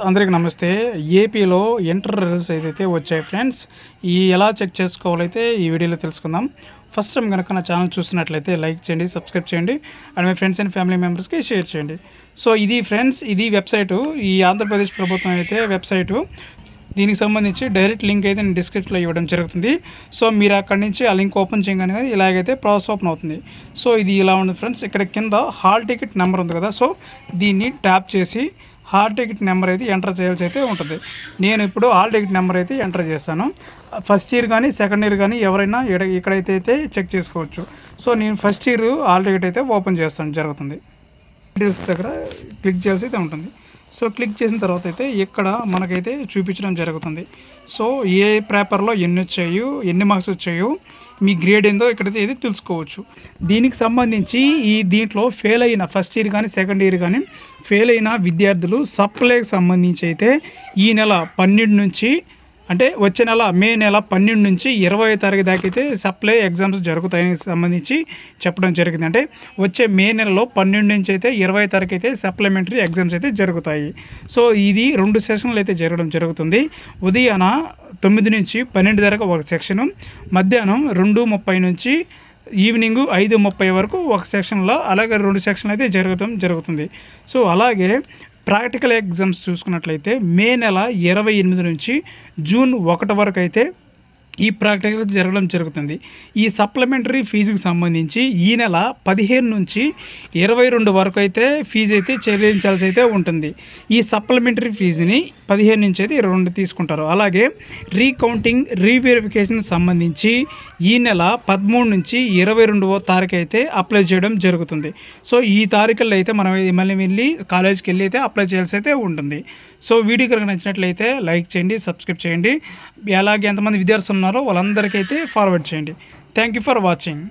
అందరికీ నమస్తే. ఏపీలో ఇంటర్ రిజల్ట్స్ ఏదైతే వచ్చాయి ఫ్రెండ్స్, ఎలా చెక్ చేసుకోవాలైతే ఈ వీడియోలో తెలుసుకుందాం. ఫస్ట్ టైం కనుక నా ఛానల్ చూస్తున్నట్లయితే లైక్ చేయండి, సబ్స్క్రైబ్ చేయండి and me friends and family మెంబర్స్కి షేర్ చేయండి. సో ఇది ఫ్రెండ్స్, ఇది వెబ్సైటు, ఈ ఆంధ్రప్రదేశ్ ప్రభుత్వం అయితే వెబ్సైటు. దీనికి సంబంధించి డైరెక్ట్ లింక్ అయితే నేను డిస్క్రిప్షన్లో ఇవ్వడం జరుగుతుంది. సో మీరు అక్కడి నుంచి ఆ లింక్ ఓపెన్ చేయగానే ఇలాగైతే ప్రాసెస్ ఓపెన్ అవుతుంది. సో ఇది ఇలా ఉంది ఫ్రెండ్స్. ఇక్కడ కింద హాల్ టికెట్ నెంబర్ ఉంది కదా, సో దీన్ని ట్యాప్ చేసి హాల్ టికెట్ నెంబర్ అయితే ఎంటర్ చేయాల్సి అయితే ఉంటుంది. నేను ఇప్పుడు హాల్ టికెట్ నెంబర్ అయితే ఎంటర్ చేస్తాను. ఫస్ట్ ఇయర్ కానీ సెకండ్ ఇయర్ కానీ ఎవరైనా ఇక్కడైతే చెక్ చేసుకోవచ్చు. సో నేను ఫస్ట్ ఇయర్ హాల్ టికెట్ అయితే ఓపెన్ చేస్తాను జరుగుతుంది. డీటెయిల్స్ దగ్గర క్లిక్ చేయాల్సి అయితే ఉంటుంది. సో క్లిక్ చేసిన తర్వాత అయితే ఇక్కడ మనకైతే చూపించడం జరుగుతుంది. సో ఏ పేపర్లో ఎన్ని వచ్చాయో, ఎన్ని మార్క్స్ వచ్చాయో, మీ గ్రేడ్ ఏందో ఇక్కడైతే ఏది తెలుసుకోవచ్చు. దీనికి సంబంధించి దీంట్లో ఫెయిల్ అయిన ఫస్ట్ ఇయర్ కానీ సెకండ్ ఇయర్ కానీ ఫెయిల్ అయిన విద్యార్థులు సప్లైకి సంబంధించి అయితే ఈ నెల 12 నుంచి, అంటే వచ్చే నెల మే నెల 12 నుంచి 20వ తారీఖు దాకా అయితే సప్లై ఎగ్జామ్స్ జరుగుతాయని సంబంధించి చెప్పడం జరిగింది. అంటే వచ్చే మే నెలలో 12 నుంచి అయితే 20వ తారీఖు అయితే సప్లిమెంటరీ ఎగ్జామ్స్ అయితే జరుగుతాయి. సో ఇది 2 సెషన్లు అయితే జరగడం జరుగుతుంది. ఉదయాన 9 నుంచి 12 దాకా ఒక సెక్షను, మధ్యాహ్నం 2:30 నుంచి ఈవినింగ్ 5:30 వరకు ఒక సెక్షన్లో, అలాగే 2 సెక్షన్లు అయితే జరగడం జరుగుతుంది. సో అలాగే ప్రాక్టికల్ ఎగ్జామ్స్ చూసుకున్నట్లయితే మే నెల 28 నుంచి జూన్ 1 వరకు అయితే ఈ ప్రాక్టికల్ జరగడం జరుగుతుంది. ఈ సప్లిమెంటరీ ఫీజుకి సంబంధించి ఈ నెల 15 నుంచి 22 వరకు అయితే ఫీజు అయితే చెల్లించాల్సి అయితే ఉంటుంది. ఈ సప్లిమెంటరీ ఫీజుని 15 నుంచి అయితే 22 తీసుకుంటారు. అలాగే రీకౌంటింగ్, రీవెరిఫికేషన్ సంబంధించి ఈ నెల 13 నుంచి 22వ తారీఖు అయితే అప్లై చేయడం జరుగుతుంది. సో ఈ తారీఖుల్లో అయితే మనం మళ్ళీ వెళ్ళి కాలేజీకి వెళ్ళి అయితే అప్లై చేయాల్సి అయితే ఉంటుంది. సో వీడియో కనుక నచ్చినట్లయితే లైక్ చేయండి, సబ్స్క్రైబ్ చేయండి. అలాగే ఎంతమంది విద్యార్థులు ఉన్నారో వాళ్ళందరికీ అయితే ఫార్వర్డ్ చేయండి. Thank you for watching.